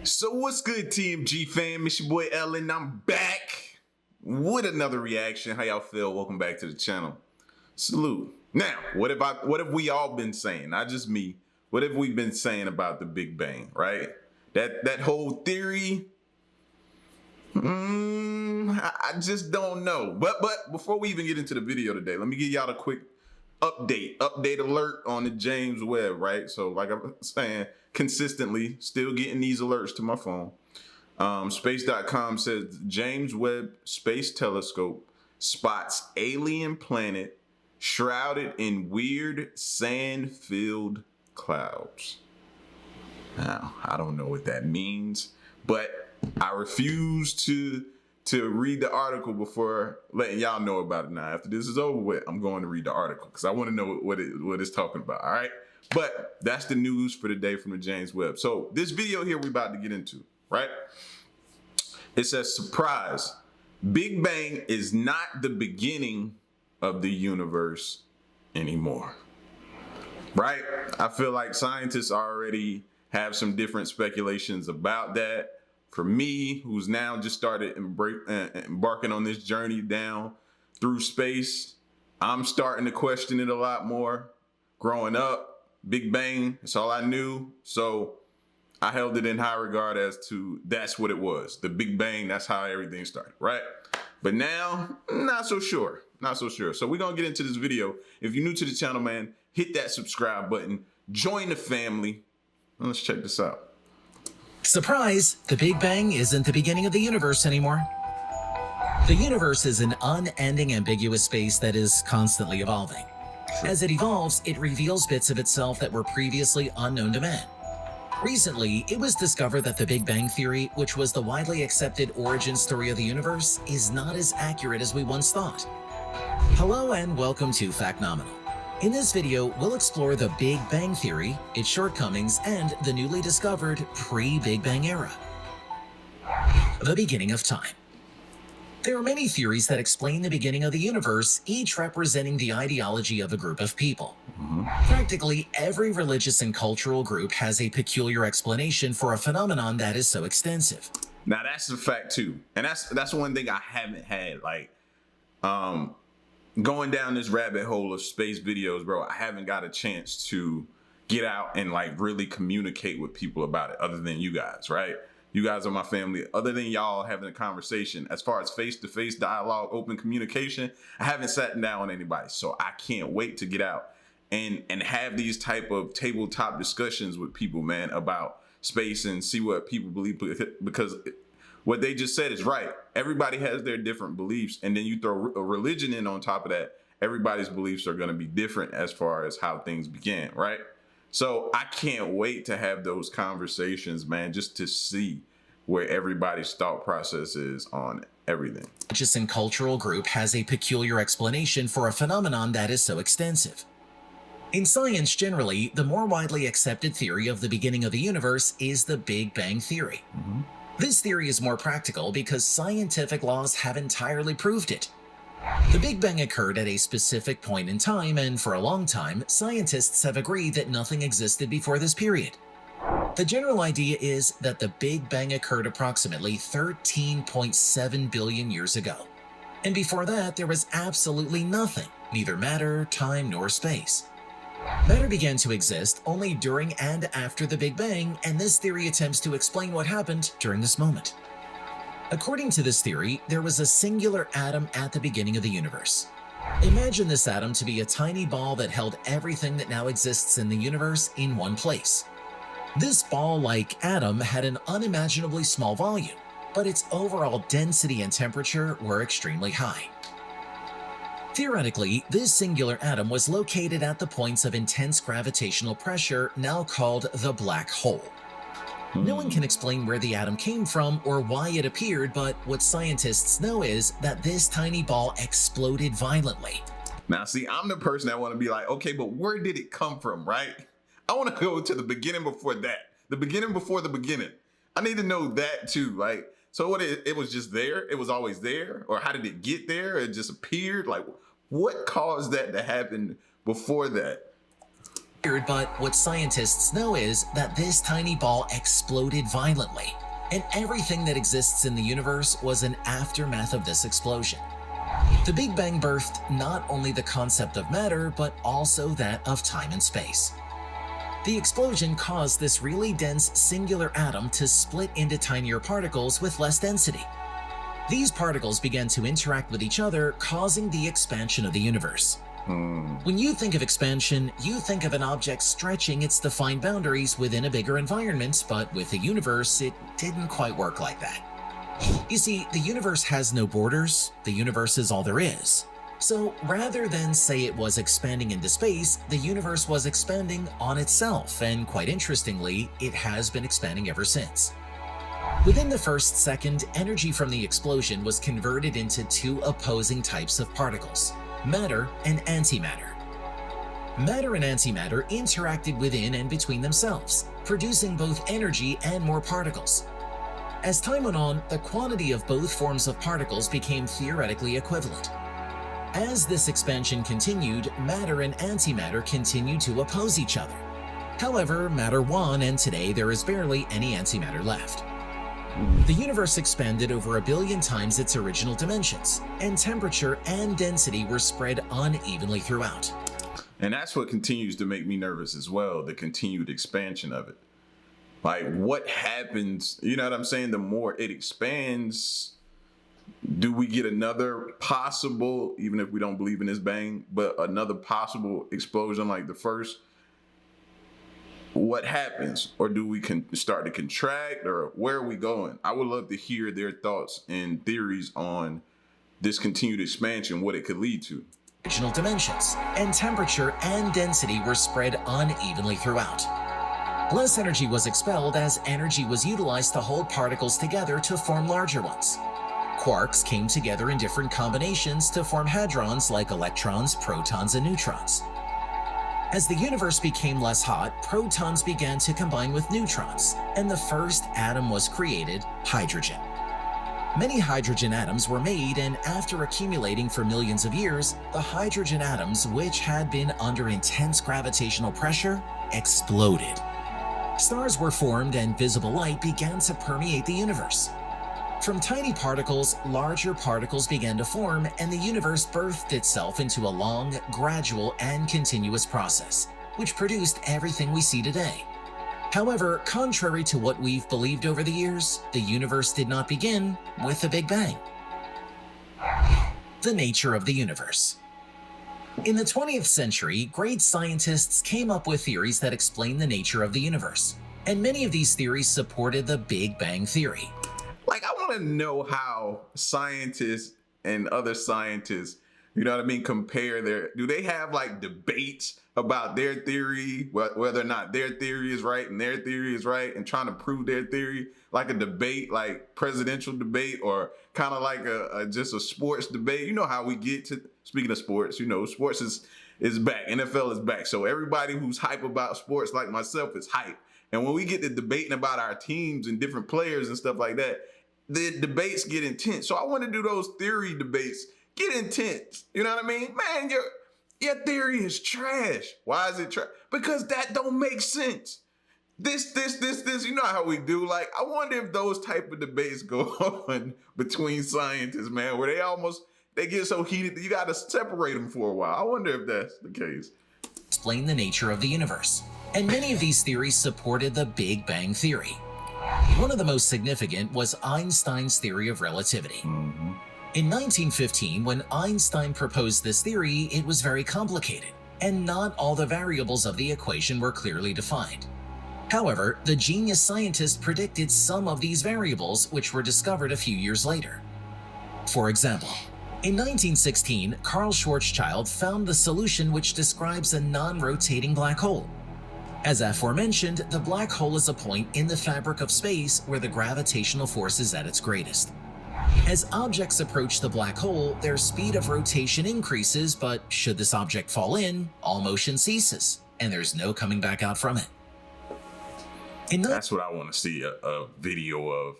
So what's good, TMG fam? It's your boy Ellen. I'm back with another reaction. How y'all feel? Welcome back to the channel. Salute. Now, what have we all been saying? Not just me. What have we been saying about the Big Bang, right? That whole theory. I just don't know. But before we even get into the video today, let me give y'all a quick update alert on the James Webb, right? So like I'm saying, consistently still getting these alerts to my phone. Space.com says James Webb Space Telescope spots alien planet shrouded in weird sand-filled clouds. Now, I don't know what that means, but I refuse to read the article before letting y'all know about it. Now, after this is over with, I'm going to read the article because I want to know what it's talking about, all right? But that's the news for the day from the James Webb. So this video here we're about to get into, right? It says, surprise, Big Bang is not the beginning of the universe anymore, right? I feel like scientists already have some different speculations about that. For me, who's now just started embarking on this journey down through space, I'm starting to question it a lot more. Growing up, Big Bang, that's all I knew. So I held it in high regard as to that's what it was. The Big Bang, that's how everything started, right? But now, not so sure. Not so sure. So we're going to get into this video. If you're new to the channel, man, hit that subscribe button. Join the family. Let's check this out. Surprise! The Big Bang isn't the beginning of the universe anymore. The universe is an unending, ambiguous space that is constantly evolving. As it evolves, it reveals bits of itself that were previously unknown to man. Recently, it was discovered that the Big Bang Theory, which was the widely accepted origin story of the universe, is not as accurate as we once thought. Hello and welcome to Factnominal. In this video, we'll explore the Big Bang Theory, its shortcomings, and the newly discovered pre-Big Bang era. The beginning of time. There are many theories that explain the beginning of the universe, each representing the ideology of a group of people. Practically every religious and cultural group has a peculiar explanation for a phenomenon that is so extensive. Now that's a fact too. And that's one thing I haven't had, like, going down this rabbit hole of space videos, bro. I haven't got a chance to get out and like really communicate with people about it other than you guys, right? You guys are my family. Other than y'all having a conversation, as far as face-to-face dialogue, open communication, I haven't sat down with anybody. So I can't wait to get out and have these type of tabletop discussions with people, man, about space and see what people believe, because what they just said is right. Everybody has their different beliefs, and then you throw a religion in on top of that. Everybody's beliefs are going to be different as far as how things began, right? So I can't wait to have those conversations, man, just to see where everybody's thought process is on everything. Religious and cultural group has a peculiar explanation for a phenomenon that is so extensive. In science generally, the more widely accepted theory of the beginning of the universe is the Big Bang Theory. This theory is more practical because scientific laws have entirely proved it. The Big Bang occurred at a specific point in time, and for a long time, scientists have agreed that nothing existed before this period. The general idea is that the Big Bang occurred approximately 13.7 billion years ago. And before that, there was absolutely nothing, neither matter, time, nor space. Matter began to exist only during and after the Big Bang, and this theory attempts to explain what happened during this moment. According to this theory, there was a singular atom at the beginning of the universe. Imagine this atom to be a tiny ball that held everything that now exists in the universe in one place. This ball-like atom had an unimaginably small volume, but its overall density and temperature were extremely high. Theoretically, this singular atom was located at the points of intense gravitational pressure, now called the black hole. No one can explain where the atom came from or why it appeared, but what scientists know is that this tiny ball exploded violently. Now, see, I'm the person that want to be like, okay, but where did it come from, right? I want to go to the beginning before that. The beginning before the beginning. I need to know that too, like, so what, it was just there? It was always there? Or how did it get there? It just appeared? Like, what caused that to happen before that? But what scientists know is that this tiny ball exploded violently, and everything that exists in the universe was an aftermath of this explosion. The Big Bang birthed not only the concept of matter, but also that of time and space. The explosion caused this really dense singular atom to split into tinier particles with less density. These particles began to interact with each other, causing the expansion of the universe. When you think of expansion, you think of an object stretching its defined boundaries within a bigger environment, but with the universe, it didn't quite work like that. You see, the universe has no borders, the universe is all there is. So rather than say it was expanding into space, the universe was expanding on itself, and quite interestingly, it has been expanding ever since. Within the first second, energy from the explosion was converted into two opposing types of particles: matter and antimatter. Matter and antimatter interacted within and between themselves, producing both energy and more particles. As time went on, the quantity of both forms of particles became theoretically equivalent. As this expansion continued, matter and antimatter continued to oppose each other. However, matter won, and today there is barely any antimatter left. The universe expanded over 1 billion times its original dimensions, and temperature and density were spread unevenly throughout. And that's what continues to make me nervous as well, the continued expansion of it. Like, what happens, you know what I'm saying? The more it expands, do we get another possible, even if we don't believe in this bang, but another possible explosion like the first? What happens? Or do we start to contract, or where are we going? I would love to hear their thoughts and theories on this continued expansion, what it could lead to. Original dimensions, and temperature and density were spread unevenly throughout. Less energy was expelled as energy was utilized to hold particles together to form larger ones. Quarks came together in different combinations to form hadrons like electrons, protons, and neutrons. As the universe became less hot, protons began to combine with neutrons, and the first atom was created, hydrogen. Many hydrogen atoms were made, and after accumulating for millions of years, the hydrogen atoms, which had been under intense gravitational pressure, exploded. Stars were formed, and visible light began to permeate the universe. From tiny particles, larger particles began to form, and the universe birthed itself into a long, gradual, and continuous process, which produced everything we see today. However, contrary to what we've believed over the years, the universe did not begin with the Big Bang. The nature of the universe. In the 20th century, great scientists came up with theories that explain the nature of the universe, and many of these theories supported the Big Bang theory. Like, I want to know how scientists and other scientists, you know what I mean, compare do they have like debates about their theory, whether or not their theory is right and their theory is right, and trying to prove their theory, like a debate, like presidential debate, or kind of like just a sports debate? You know how we get to, speaking of sports, you know, sports is back, NFL is back. So everybody who's hype about sports like myself is hype. And when we get to debating about our teams and different players and stuff like that, the debates get intense. So I want to do those theory debates, get intense. You know what I mean? Man, your theory is trash. Why is it trash? Because that don't make sense. This, you know how we do. Like, I wonder if those type of debates go on between scientists, man, where they get so heated that you got to separate them for a while. I wonder if that's the case. Explain the nature of the universe. And many of these theories supported the Big Bang theory. One of the most significant was Einstein's theory of relativity. In 1915, when Einstein proposed this theory, it was very complicated, and not all the variables of the equation were clearly defined. However, the genius scientist predicted some of these variables, which were discovered a few years later. For example, in 1916, Carl Schwarzschild found the solution which describes a non-rotating black hole. As aforementioned, the black hole is a point in the fabric of space where the gravitational force is at its greatest. As objects approach the black hole, their speed of rotation increases, but should this object fall in, all motion ceases, and there's no coming back out from it. That's what I want to see, a video of.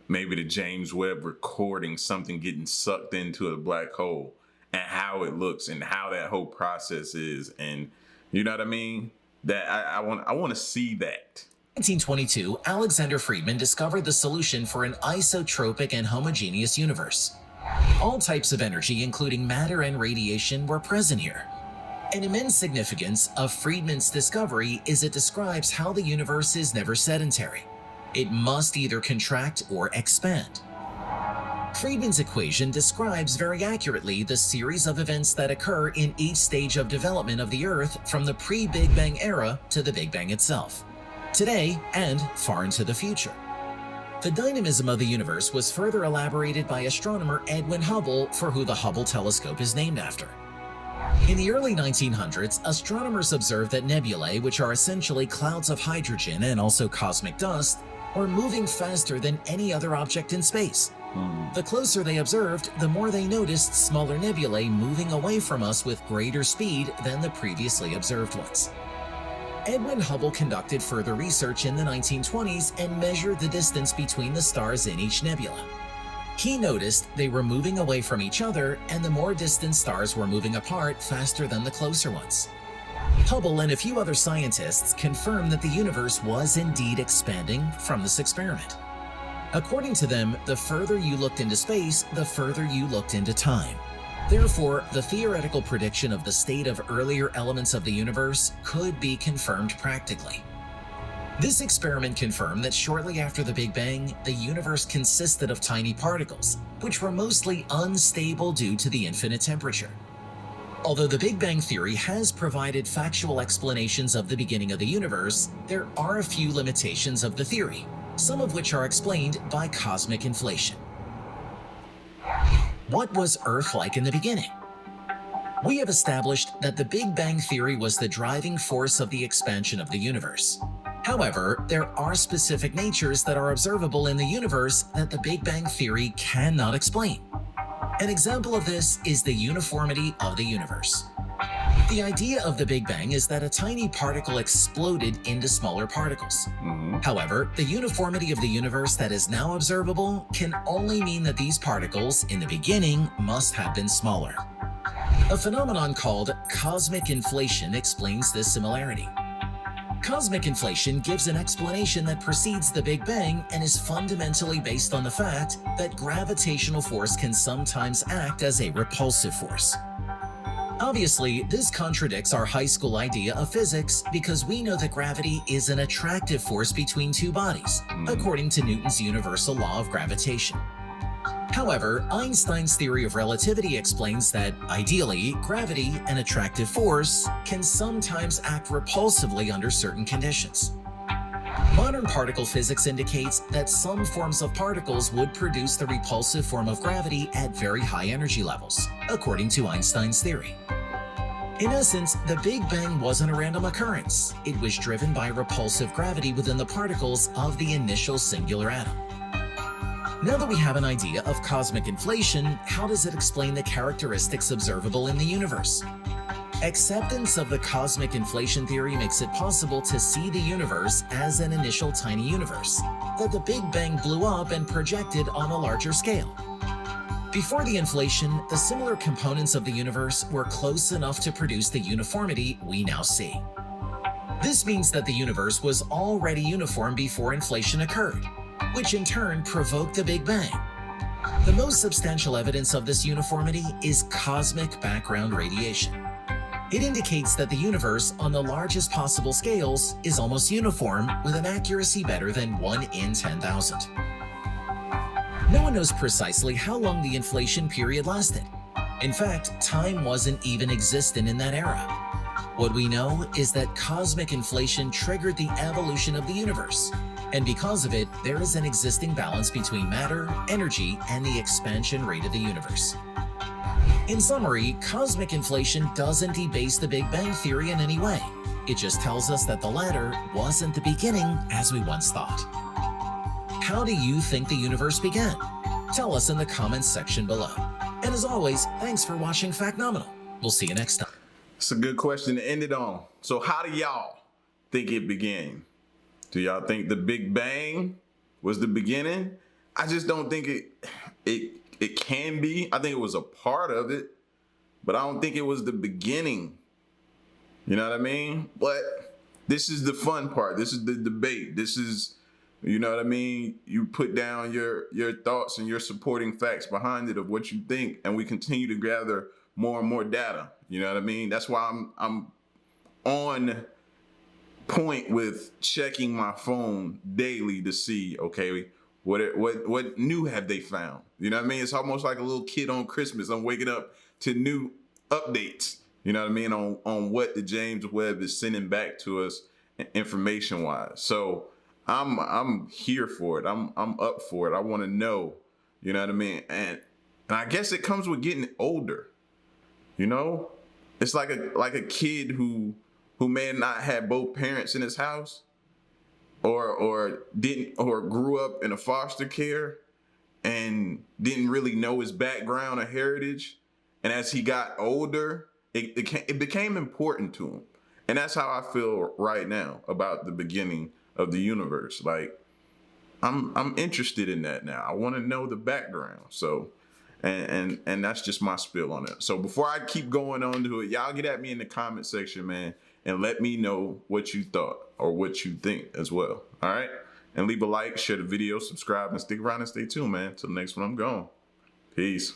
Maybe the James Webb recording something getting sucked into a black hole, and how it looks and how that whole process is. And you know what I mean? That I want to see that. 1922, Alexander Friedman discovered the solution for an isotropic and homogeneous universe. All types of energy, including matter and radiation, were present here. An immense significance of Friedman's discovery is it describes how the universe is never sedentary. It must either contract or expand. Friedman's equation describes very accurately the series of events that occur in each stage of development of the Earth from the pre-Big Bang era to the Big Bang itself, today and far into the future. The dynamism of the universe was further elaborated by astronomer Edwin Hubble, for who the Hubble telescope is named after. In the early 1900s, astronomers observed that nebulae, which are essentially clouds of hydrogen and also cosmic dust, were moving faster than any other object in space. The closer they observed, the more they noticed smaller nebulae moving away from us with greater speed than the previously observed ones. Edwin Hubble conducted further research in the 1920s and measured the distance between the stars in each nebula. He noticed they were moving away from each other, and the more distant stars were moving apart faster than the closer ones. Hubble and a few other scientists confirmed that the universe was indeed expanding from this experiment. According to them, the further you looked into space, the further you looked into time. Therefore, the theoretical prediction of the state of earlier elements of the universe could be confirmed practically. This experiment confirmed that shortly after the Big Bang, the universe consisted of tiny particles, which were mostly unstable due to the infinite temperature. Although the Big Bang theory has provided factual explanations of the beginning of the universe, there are a few limitations of the theory, some of which are explained by cosmic inflation. What was Earth like in the beginning? We have established that the Big Bang theory was the driving force of the expansion of the universe. However, there are specific natures that are observable in the universe that the Big Bang theory cannot explain. An example of this is the uniformity of the universe. The idea of the Big Bang is that a tiny particle exploded into smaller particles. However, the uniformity of the universe that is now observable can only mean that these particles, in the beginning, must have been smaller. A phenomenon called cosmic inflation explains this similarity. Cosmic inflation gives an explanation that precedes the Big Bang and is fundamentally based on the fact that gravitational force can sometimes act as a repulsive force. Obviously, this contradicts our high school idea of physics because we know that gravity is an attractive force between two bodies, according to Newton's universal law of gravitation. However, Einstein's theory of relativity explains that, ideally, gravity, an attractive force, can sometimes act repulsively under certain conditions. Modern particle physics indicates that some forms of particles would produce the repulsive form of gravity at very high energy levels, according to Einstein's theory. In essence, the Big Bang wasn't a random occurrence. It was driven by repulsive gravity within the particles of the initial singular atom. Now that we have an idea of cosmic inflation, how does it explain the characteristics observable in the universe? Acceptance of the cosmic inflation theory makes it possible to see the universe as an initial tiny universe, that the Big Bang blew up and projected on a larger scale. Before the inflation, the similar components of the universe were close enough to produce the uniformity we now see. This means that the universe was already uniform before inflation occurred, which in turn provoked the Big Bang. The most substantial evidence of this uniformity is cosmic background radiation. It indicates that the universe on the largest possible scales is almost uniform with an accuracy better than 1 in 10,000. No one knows precisely how long the inflation period lasted. In fact, time wasn't even existent in that era. What we know is that cosmic inflation triggered the evolution of the universe, and because of it, there is an existing balance between matter, energy, and the expansion rate of the universe. In summary, cosmic inflation doesn't debase the Big Bang theory in any way. It just tells us that the latter wasn't the beginning as we once thought. How do you think the universe began? Tell us in the comments section below. And as always, thanks for watching Factnominal. We'll see you next time. It's a good question to end it on. So how do y'all think it began? Do y'all think the Big Bang was the beginning? I just don't think it can be. I think it was a part of it, but I don't think it was the beginning. You know what I mean? But this is the fun part. This is the debate. This is, you know what I mean? You put down your thoughts and your supporting facts behind it of what you think, and we continue to gather more and more data. You know what I mean? That's why I'm on point with checking my phone daily to see, okay, what new have they found? You know what I mean? It's almost like a little kid on Christmas. I'm waking up to new updates, you know what I mean, on what the James Webb is sending back to us information wise. So I'm here for it. I'm up for it. I want to know, you know what I mean? And I guess it comes with getting older. You know? It's like a kid who may not have both parents in his house, or grew up in a foster care and didn't really know his background or heritage. And as he got older, it became important to him. And that's how I feel right now about the beginning of the universe. Like, I'm interested in that now. I want to know the background. So, and that's just my spill on it. So before I keep going on to it, y'all get at me in the comment section, man, and let me know what you thought or what you think as well. All right? And leave a like, share the video, subscribe, and stick around and stay tuned, man. Till next one, I'm gone. Peace.